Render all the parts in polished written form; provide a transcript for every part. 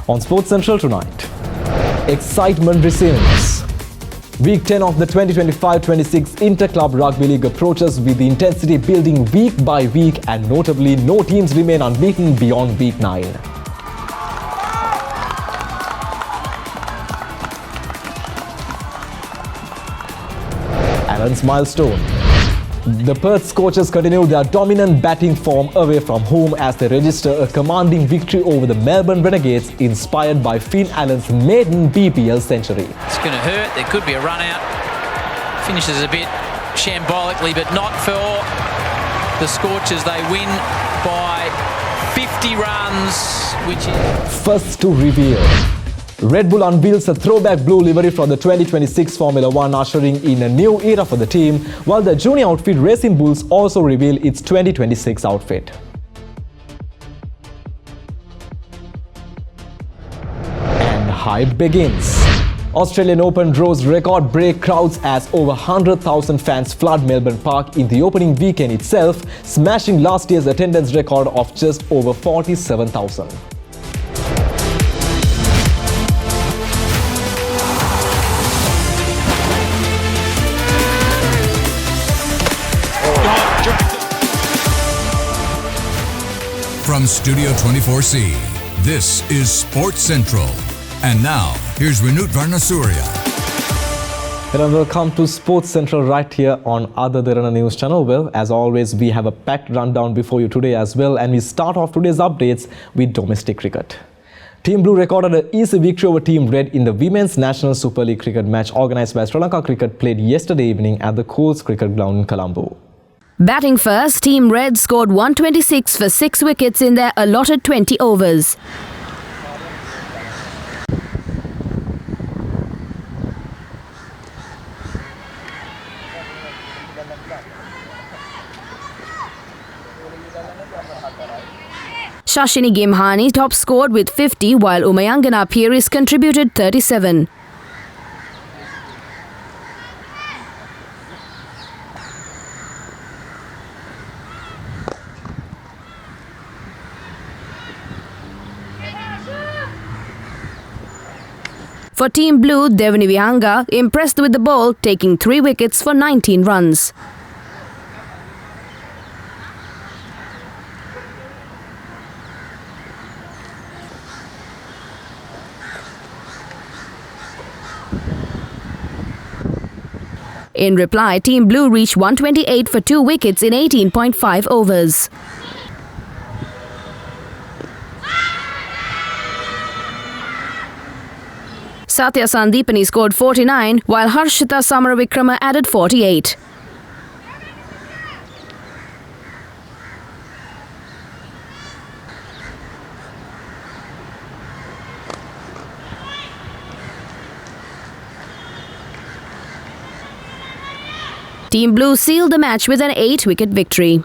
On Sports Central tonight. Excitement resumes. Week 10 of the 2025-26 Inter-Club Rugby League approaches with the intensity building week by week, and notably no teams remain unbeaten beyond week 9. Allen's milestone. The Perth Scorchers continue their dominant batting form away from home as they register a commanding victory over the Melbourne Renegades, inspired by Finn Allen's maiden BPL century. It's going to hurt. There could be a run out. Finishes a bit shambolically, but not for the Scorchers. They win by 50 runs, which is... First to reveal. Red Bull unveils a throwback blue livery for the 2026 Formula 1, ushering in a new era for the team, while the junior outfit Racing Bulls also reveal its 2026 outfit. And hype begins. Australian Open draws record-break crowds as over 100,000 fans flood Melbourne Park in the opening weekend itself, smashing last year's attendance record of just over 47,000. From Studio 24C, this is Sports Central. And now, here's Vinut Varnasurya. Hello and welcome to Sports Central right here on other Derana News channel. Well, as always, we have a packed rundown before you today as well, and we start off today's updates with domestic cricket. Team Blue recorded an easy victory over Team Red in the Women's National Super League cricket match organised by Sri Lanka Cricket, played yesterday evening at the Coles Cricket Ground in Colombo. Batting first, Team Red scored 126 for 6 wickets in their allotted 20 overs. Shashini Gimhani top scored with 50, while Umayangana Pieris contributed 37. For Team Blue, Devani Vihanga impressed with the ball, taking 3 wickets for 19 runs. In reply, Team Blue reached 128 for 2 wickets in 18.5 overs. Satya Sandeepani scored 49, while Harshita Samaravikrama added 48. Team Blue sealed the match with an 8-wicket victory.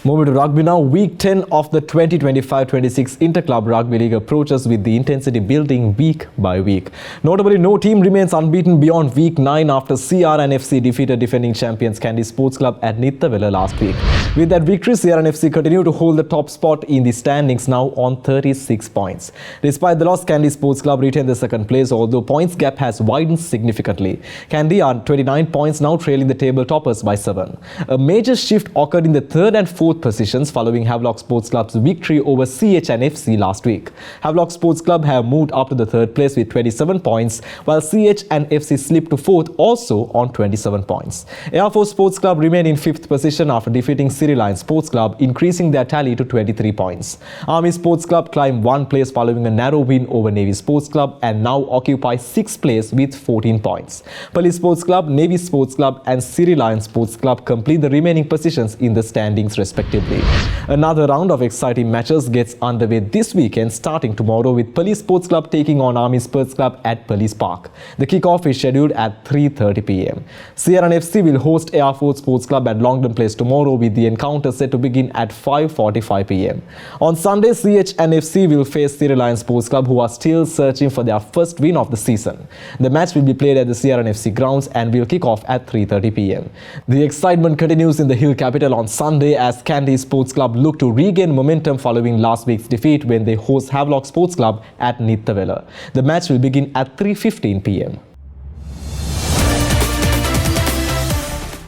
Moving to rugby now, week 10 of the 2025-26 Inter-Club Rugby League approaches with the intensity building week by week. Notably, no team remains unbeaten beyond week 9 after CRNFC defeated defending champions Kandy Sports Club at Nithawela last week. With that victory, CRNFC continue to hold the top spot in the standings now on 36 points. Despite the loss, Kandy Sports Club retained the second place, although points gap has widened significantly. Kandy are 29 points now, trailing the table toppers by 7. A major shift occurred in the third and fourth positions following Havelock Sports Club's victory over CH and FC last week. Havelock Sports Club have moved up to the third place with 27 points, while CH and FC slipped to fourth also on 27 points. Air Force Sports Club remain in fifth position after defeating Sri Lion Sports Club, increasing their tally to 23 points. Army Sports Club climbed 1 place following a narrow win over Navy Sports Club and now occupy 6th place with 14 points. Police Sports Club, Navy Sports Club and Sri Lion Sports Club complete the remaining positions in the standings respectively. respectively. Another round of exciting matches gets underway this weekend, starting tomorrow with Police Sports Club taking on Army Sports Club at Police Park. The kickoff is scheduled at 3:30 p.m. Sierra FC will host Air Force Sports Club at Longdon Place tomorrow, with the encounter set to begin at 5:45 p.m. On Sunday, CHNFC will face Sierra Lion Sports Club, who are still searching for their first win of the season. The match will be played at the Sierra FC grounds and will kick off at 3:30 p.m. The excitement continues in the Hill Capital on Sunday as Kandy Sports Club look to regain momentum following last week's defeat when they host Havelock Sports Club at Nithawela. The match will begin at 3:15 p.m.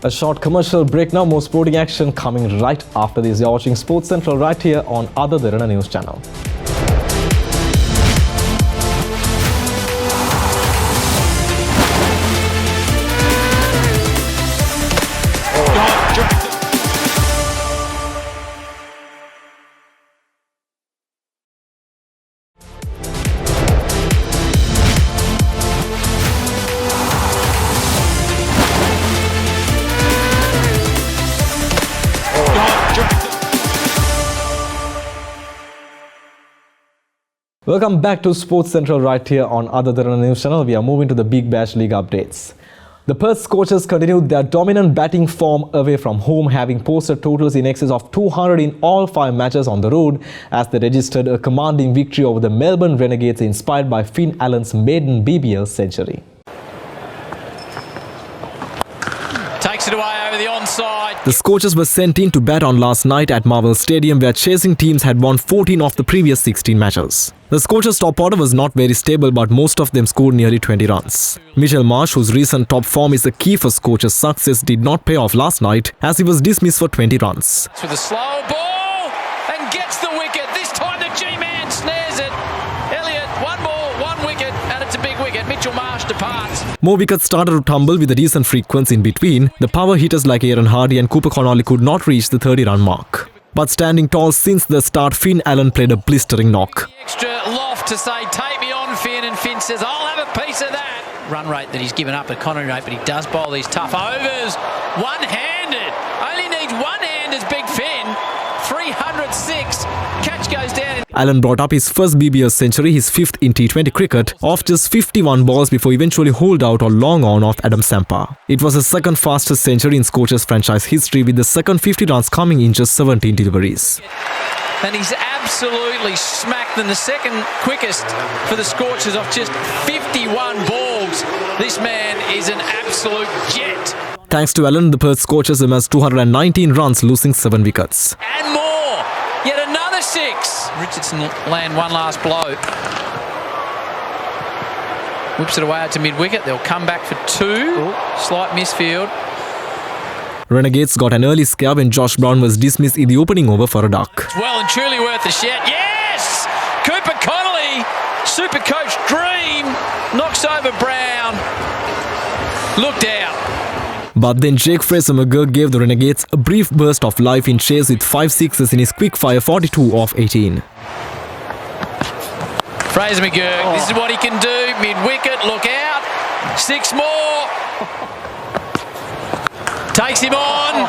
A short commercial break now. More sporting action coming right after this. You're watching Sports Central right here on other Derana News Channel. Welcome back to Sports Central right here on other Derana News Channel. We are moving to the Big Bash League updates. The Perth Scorchers continued their dominant batting form away from home, having posted totals in excess of 200 in all 5 matches on the road as they registered a commanding victory over the Melbourne Renegades, inspired by Finn Allen's maiden BBL century. Takes it away over the onside. The Scorchers were sent in to bat on last night at Marvel Stadium, where chasing teams had won 14 of the previous 16 matches. The Scorchers' top order was not very stable, but most of them scored nearly 20 runs. Mitchell Marsh, whose recent top form is the key for Scorchers' success, did not pay off last night as he was dismissed for 20 runs. With a slow ball and gets the wicket. This time the G-man snares it. Elliott, 1 ball, 1 wicket, and it's a big wicket. Mitchell Marsh departs. More wickets started to tumble with a decent frequency in between. The power hitters like Aaron Hardy and Cooper Connolly could not reach the 30-run mark. But standing tall since the start, Finn Allen played a blistering knock. Extra loft to say, take me on, Finn, and Finn says, I'll have a piece of that. Run rate that he's given up at Connery rate, but he does bowl these tough overs. One-handed. Only needs one hand as Big Finn. 306. Catch goes down. Allen brought up his first BBL century, his 5th in T20 cricket, off just 51 balls before eventually holed out or long on off Adam Sampa. It was the second fastest century in Scorchers franchise history, with the second 50 runs coming in just 17 deliveries. And he's absolutely smacked them, the second quickest for the Scorchers off just 51 balls. This man is an absolute jet. Thanks to Allen, the Perth Scorchers amassed 219 runs, losing 7 wickets. And more. Yet another 6. Richardson land one last blow. Whips it away out to mid-wicket. They'll come back for 2. Slight misfield. Renegades got an early scare when Josh Brown was dismissed in the opening over for a duck. It's well and truly worth a shout. Yes! Cooper Connolly, super coach dream, knocks over Brown. Looked out. But then Jake Fraser-McGurk gave the Renegades a brief burst of life in chase with 5 sixes in his quick-fire 42 off 18. Fraser-McGurk, this is what he can do. Mid-wicket, look out. 6 more. Takes him on.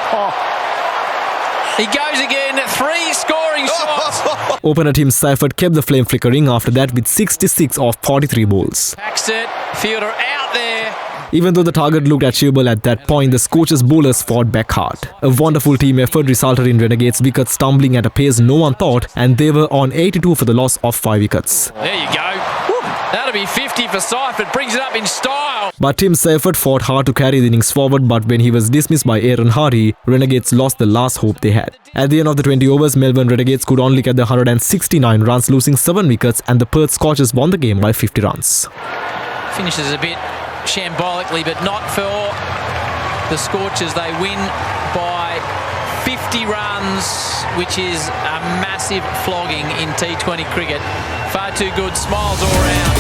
He goes again. 3 scoring shots. Opener Tim Seifert kept the flame flickering after that with 66 off 43 balls. Packs it. Fielder out there. Even though the target looked achievable at that point, the Scorchers bowlers fought back hard. A wonderful team effort resulted in Renegades' wickets stumbling at a pace no one thought, and they were on 82 for the loss of 5 wickets. There you go. That'll be 50 for Seifert. Brings it up in style. But Tim Seifert fought hard to carry the innings forward, but when he was dismissed by Aaron Hardy, Renegades lost the last hope they had. At the end of the 20 overs, Melbourne Renegades could only get the 169 runs, losing 7 wickets, and the Perth Scorchers won the game by 50 runs. Finishes a bit shambolically, but not for the Scorchers. They win by 50 runs, which is a massive flogging in T20 cricket. Far too good. Smiles all round.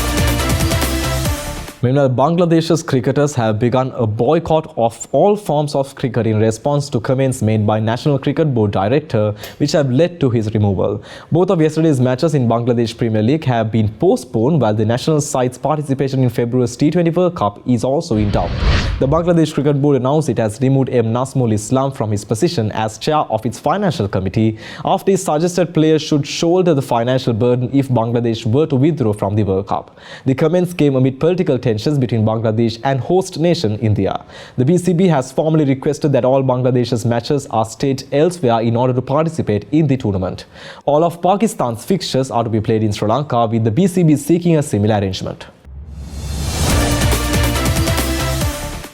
Meanwhile, Bangladesh's cricketers have begun a boycott of all forms of cricket in response to comments made by National Cricket Board director, which have led to his removal. Both of yesterday's matches in Bangladesh Premier League have been postponed, while the national side's participation in February's T20 World Cup is also in doubt. The Bangladesh Cricket Board announced it has removed M. Nazmul Islam from his position as chair of its financial committee after he suggested players should shoulder the financial burden if Bangladesh were to withdraw from the World Cup. The comments came amid political tensions between Bangladesh and host nation India. The BCB has formally requested that all Bangladesh's matches are staged elsewhere in order to participate in the tournament. All of Pakistan's fixtures are to be played in Sri Lanka, with the BCB seeking a similar arrangement.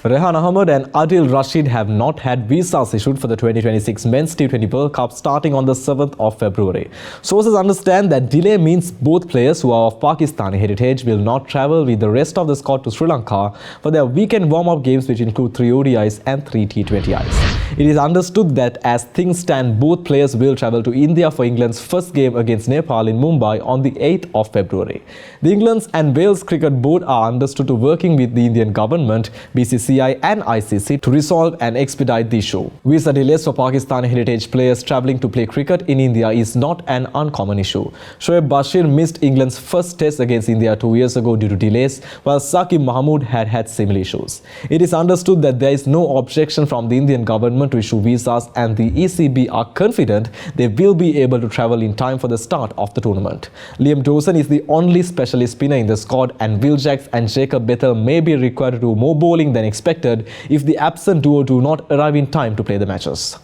Rehan Ahmed and Adil Rashid have not had visas issued for the 2026 Men's T20 World Cup starting on the 7th of February. Sources understand that delay means both players who are of Pakistani heritage will not travel with the rest of the squad to Sri Lanka for their weekend warm-up games, which include 3 ODIs and 3 T20Is. It is understood that as things stand, both players will travel to India for England's first game against Nepal in Mumbai on the 8th of February. The England's and Wales Cricket Board are understood to working with the Indian government, BCCI and ICC to resolve and expedite the issue. Visa delays for Pakistani heritage players travelling to play cricket in India is not an uncommon issue. Shoaib Bashir missed England's first test against India 2 years ago due to delays, while Saqib Mahmood had similar issues. It is understood that there is no objection from the Indian government to issue visas, and the ECB are confident they will be able to travel in time for the start of the tournament. Liam Dawson is the only specialist spinner in the squad, and Will Jacks and Jacob Bethel may be required to do more bowling than expected if the absent duo do not arrive in time to play the matches.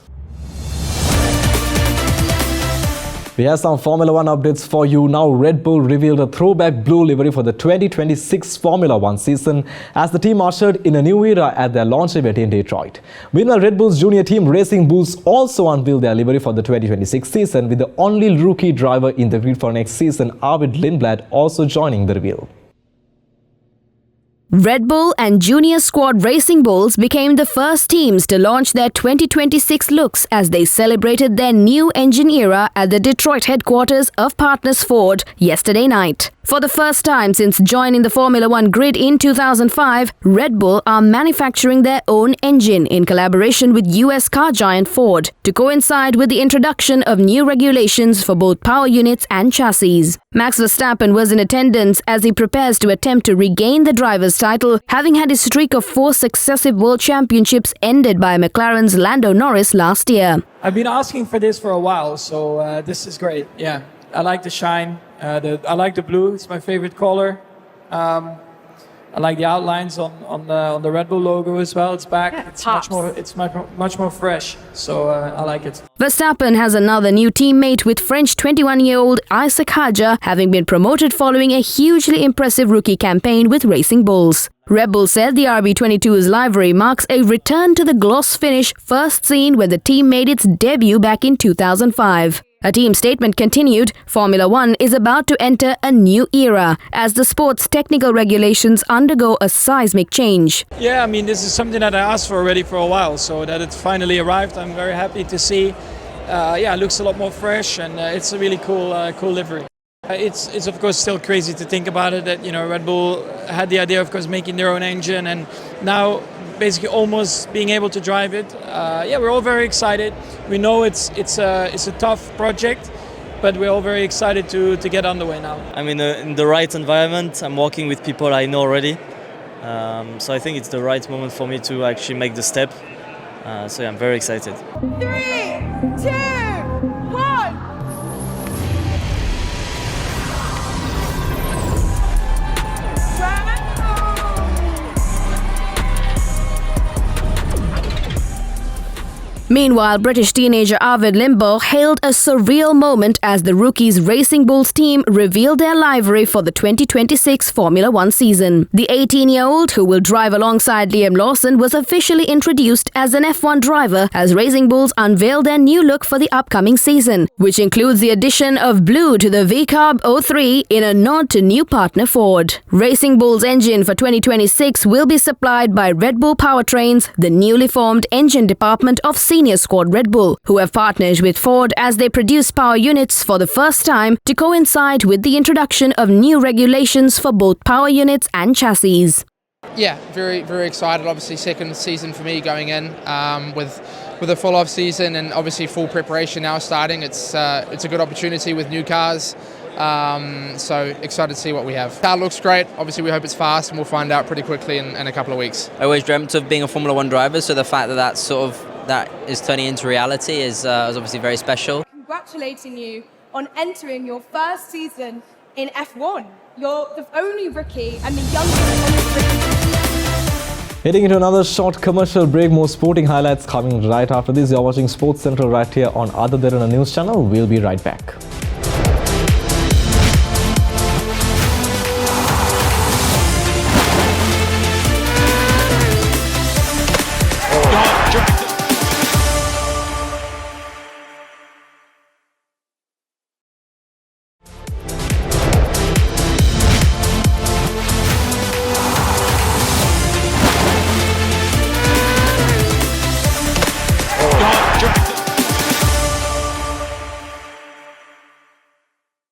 We have some Formula 1 updates for you now. Red Bull revealed a throwback blue livery for the 2026 Formula 1 season as the team ushered in a new era at their launch event in Detroit. Meanwhile, Red Bull's junior team Racing Bulls also unveiled their livery for the 2026 season, with the only rookie driver in the grid for next season, Arvid Lindblad, also joining the reveal. Red Bull and Junior Squad Racing Bulls became the first teams to launch their 2026 looks as they celebrated their new engine era at the Detroit headquarters of Partners Ford yesterday night. For the first time since joining the Formula 1 grid in 2005, Red Bull are manufacturing their own engine in collaboration with US car giant Ford to coincide with the introduction of new regulations for both power units and chassis. Max Verstappen was in attendance as he prepares to attempt to regain the driver's title, having had his streak of 4 successive world championships ended by McLaren's Lando Norris last year. I've been asking for this for a while, so this is great. Yeah, I like the shine. I like the blue. It's my favorite color. I like the outlines on the Red Bull logo as well. It's back. Yeah, It's much more fresh. So I like it. Verstappen has another new teammate with French 21-year-old Isaac Hadjar, having been promoted following a hugely impressive rookie campaign with Racing Bulls. Red Bull said the RB22's livery marks a return to the gloss finish first seen when the team made its debut back in 2005. A team statement continued, Formula 1 is about to enter a new era as the sport's technical regulations undergo a seismic change. Yeah, I mean, this is something that I asked for already for a while, so that it finally arrived, I'm very happy to see. Yeah, it looks a lot more fresh, and it's a really cool livery. It's of course still crazy to think about it, that Red Bull had the idea, of course, making their own engine, and now basically almost being able to drive it. Yeah, we're all very excited. We know it's a tough project, but we're all very excited to get underway now. I'm in the right environment. I'm working with people I know already, so I think it's the right moment for me to actually make the step. So yeah, I'm very excited. 3, 2, 1. Meanwhile, British teenager Arvid Lindblad hailed a surreal moment as the rookies Racing Bulls team revealed their livery for the 2026 Formula 1 season. The 18-year-old, who will drive alongside Liam Lawson, was officially introduced as an F1 driver as Racing Bulls unveiled their new look for the upcoming season, which includes the addition of blue to the V-Carb 03 in a nod to new partner Ford. Racing Bulls engine for 2026 will be supplied by Red Bull Powertrains, the newly formed engine department of Senior junior squad Red Bull, who have partnered with Ford as they produce power units for the first time to coincide with the introduction of new regulations for both power units and chassis. Yeah, very, very excited. Obviously, second season for me going in with a full off season and obviously full preparation now starting. It's a good opportunity with new cars. So excited to see what we have. Car looks great. Obviously, we hope it's fast, and we'll find out pretty quickly in a couple of weeks. I always dreamt of being a Formula One driver, so the fact that is turning into reality is obviously very special. Congratulating you on entering your first season in F1. You're the only rookie and the youngest rookie. Heading into another short commercial break, more sporting highlights coming right after this. You're watching Sports Central right here on Other Derana News Channel. We'll be right back.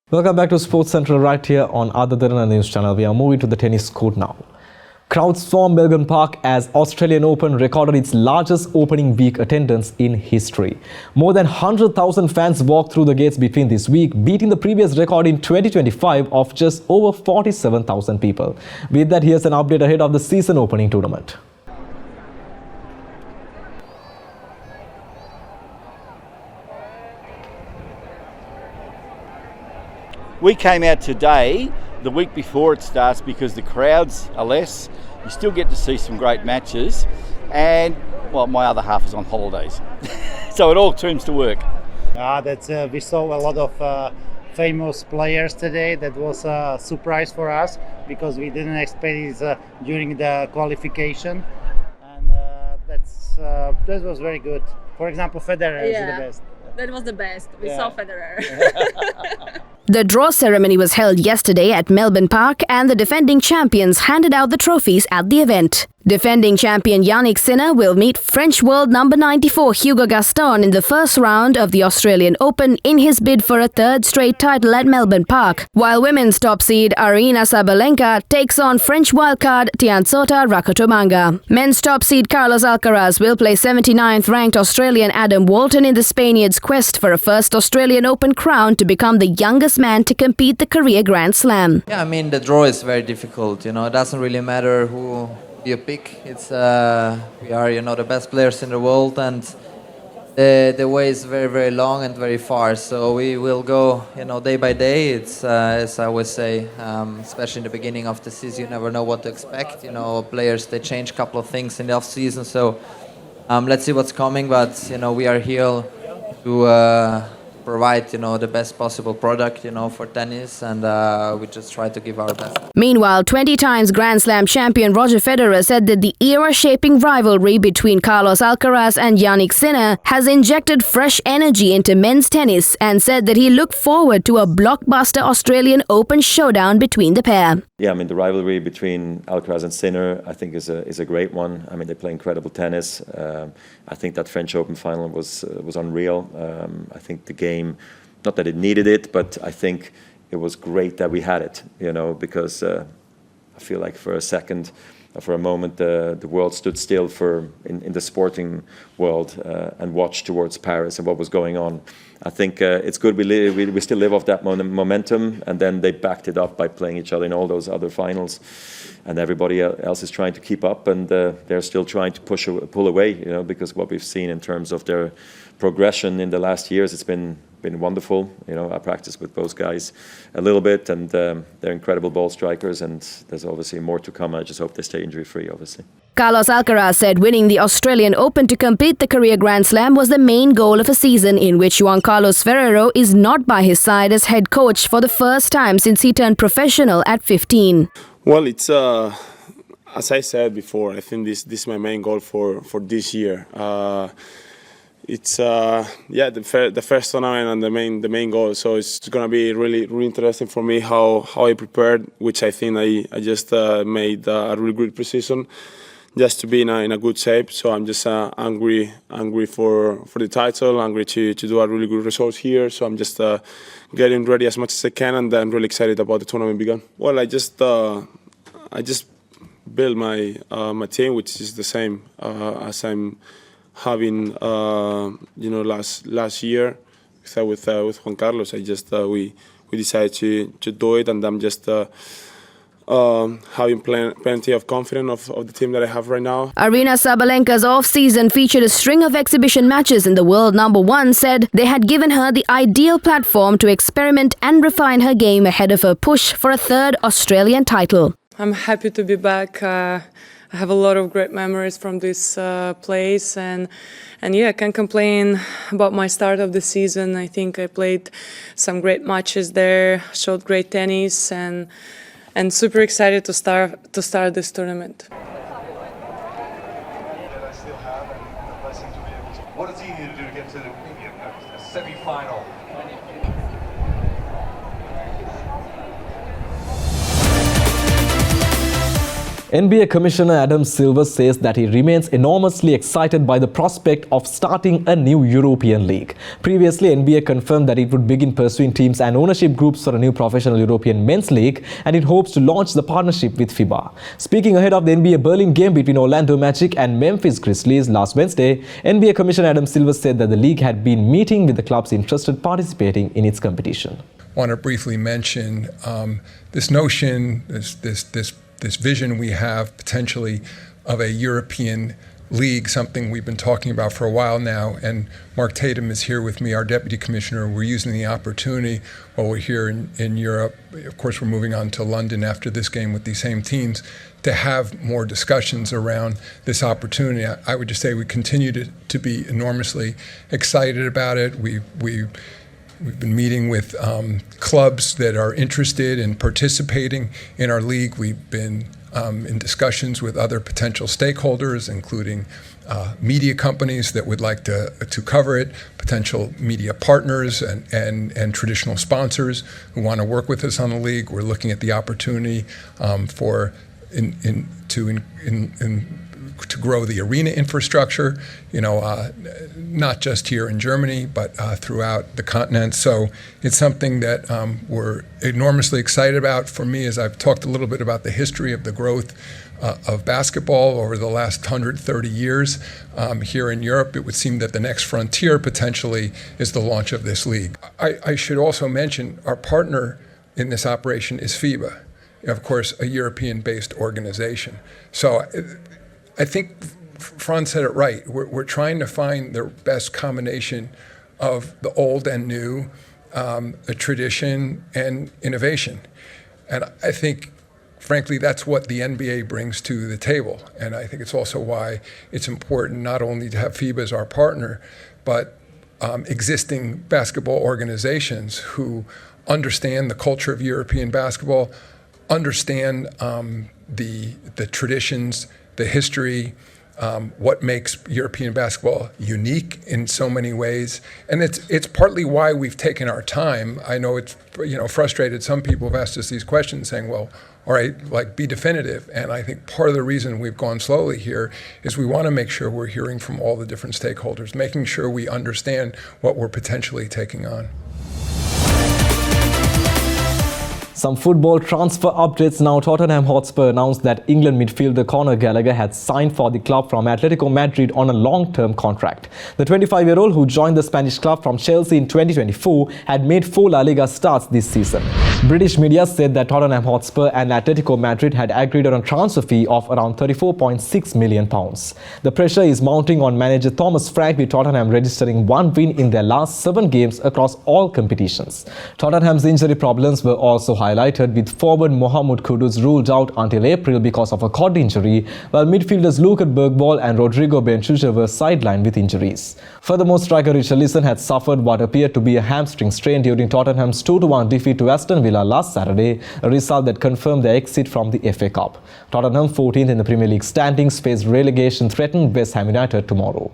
Welcome back to Sports Central right here on Other Derana News Channel. We are moving to the tennis court now. Crowds stormed Melbourne Park as Australian Open recorded its largest opening week attendance in history. More than 100,000 fans walked through the gates between this week, beating the previous record in 2025 of just over 47,000 people. With that, here's an update ahead of the season opening tournament. We came out today, the week before it starts, because the crowds are less. You still get to see some great matches, and well, my other half is on holidays, so it all turns to work. We saw a lot of famous players today. That was a surprise for us because we didn't expect it during the qualification, and that was very good. For example, Federer is the best. That was the best. We saw Federer. The draw ceremony was held yesterday at Melbourne Park and the defending champions handed out the trophies at the event. Defending champion Yannick Sinner will meet French world number 94 Hugo Gaston in the first round of the Australian Open in his bid for a third straight title at Melbourne Park, while women's top seed Aryna Sabalenka takes on French wildcard Tiansota Rakotomanga. Men's top seed Carlos Alcaraz will play 79th ranked Australian Adam Walton in the Spaniard's quest for a first Australian Open crown to become the youngest man to compete the career Grand Slam. Yeah, I mean, the draw is very difficult, it doesn't really matter who you pick. It's we are, the best players in the world, and the way is very, very long and very far. So we will go, day by day. It's as I always say, especially in the beginning of the season, you never know what to expect. Players, they change a couple of things in the off season. So let's see what's coming. But we are here to provide, the best possible product, for tennis, and we just try to give our best. Meanwhile, 20 times Grand Slam champion Roger Federer said that the era-shaping rivalry between Carlos Alcaraz and Yannick Sinner has injected fresh energy into men's tennis and said that he looked forward to a blockbuster Australian Open showdown between the pair. Yeah, I mean, the rivalry between Alcaraz and Sinner, I think, is a great one. I mean, they play incredible tennis. I think that French Open final was unreal. I think the game, not that it needed it, but I think it was great that we had it, because I feel like for a second, for a moment, the world stood still in the sporting world and watched towards Paris and what was going on. I think it's good we still live off that momentum, and then they backed it up by playing each other in all those other finals, and everybody else is trying to keep up, and they're still trying to pull away, because what we've seen in terms of their progression in the last years, it's been wonderful. I practiced with both guys a little bit, and they're incredible ball strikers, and there's obviously more to come. I just hope they stay injury-free, obviously. Carlos Alcaraz said winning the Australian Open to complete the career Grand Slam was the main goal of a season in which Juan Carlos Ferrero is not by his side as head coach for the first time since he turned professional at 15. Well, it's as I said before, I think this is my main goal for this year. It's the first tournament and the main goal. So it's gonna be really interesting for me how I prepared, which I think I just made a really good precision. just to be in a good shape. So I'm just angry for the title, angry to do a really good result here. So I'm just getting ready as much as I can, and I'm really excited about the tournament begun. Well, I just build my team, which is the same as I'm having last year with Juan Carlos. I just we decided to do it, and I'm just having plenty of confidence of the team that I have right now. Aryna Sabalenka's off-season featured a string of exhibition matches in the world number one said they had given her the ideal platform to experiment and refine her game ahead of her push for a third Australian title. I'm happy to be back. I have a lot of great memories from this place, and yeah, I can't complain about my start of the season. I think I played some great matches there, showed great tennis, and super excited to start this tournament. What does he need to do to get to a semi-final? NBA Commissioner Adam Silver says that he remains enormously excited by the prospect of starting a new European league. Previously, NBA confirmed that it would begin pursuing teams and ownership groups for a new professional European men's league, and it hopes to launch the partnership with FIBA. Speaking ahead of the NBA Berlin game between Orlando Magic and Memphis Grizzlies last Wednesday, NBA Commissioner Adam Silver said that the league had been meeting with the clubs interested participating in its competition. I want to briefly mention this notion, this vision we have potentially of a European league, something we've been talking about for a while now. And Mark Tatum is here with me, our Deputy Commissioner. We're using the opportunity while we're here in Europe. Of course, we're moving on to London after this game with these same teams to have more discussions around this opportunity. I would just say we continue to be enormously excited about it. We've been meeting with clubs that are interested in participating in our league. We've been in discussions with other potential stakeholders, including media companies that would like to cover it, potential media partners and traditional sponsors who want to work with us on the league. We're looking at the opportunity to grow the arena infrastructure, not just here in Germany, but throughout the continent. So it's something that we're enormously excited about. For me, as I've talked a little bit about the history of the growth of basketball over the last 130 years here in Europe, it would seem that the next frontier potentially is the launch of this league. I should also mention our partner in this operation is FIBA, of course, a European-based organization. So I think Franz said it right. We're trying to find the best combination of the old and new, a tradition and innovation. And I think, frankly, that's what the NBA brings to the table. And I think it's also why it's important not only to have FIBA as our partner, but existing basketball organizations who understand the culture of European basketball, understand the traditions, the history, what makes European basketball unique in so many ways. And it's partly why we've taken our time. I know it's frustrated. Some people have asked us these questions saying, well, all right, be definitive. And I think part of the reason we've gone slowly here is we want to make sure we're hearing from all the different stakeholders, making sure we understand what we're potentially taking on. Some football transfer updates now. Tottenham Hotspur announced that England midfielder Conor Gallagher had signed for the club from Atletico Madrid on a long-term contract. The 25-year-old, who joined the Spanish club from Chelsea in 2024, had made 4 La Liga starts this season. British media said that Tottenham Hotspur and Atletico Madrid had agreed on a transfer fee of around £34.6 million. The pressure is mounting on manager Thomas Frank, with Tottenham registering 1 win in their last 7 games across all competitions. Tottenham's injury problems were also highlighted, with forward Mohamed Kudus ruled out until April because of a quad injury, while midfielders Luke Bergwall and Rodrigo Benchucha were sidelined with injuries. Furthermore, striker Richarlison had suffered what appeared to be a hamstring strain during Tottenham's 2-1 defeat to Aston Villa last Saturday, a result that confirmed their exit from the FA Cup. Tottenham, 14th in the Premier League standings, face relegation threatened West Ham United tomorrow.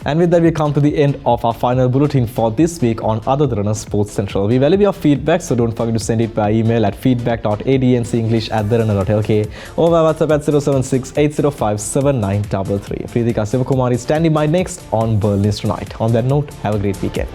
And with that, we come to the end of our final bulletin for this week on Other Derana Sports Central. We value your feedback, so don't forget to send it by email at feedback.adncenglish@derana.lk or via WhatsApp at 076 805 7933. Preetika Sivakumar is standing by next on Bull News Tonight. On that note, have a great weekend.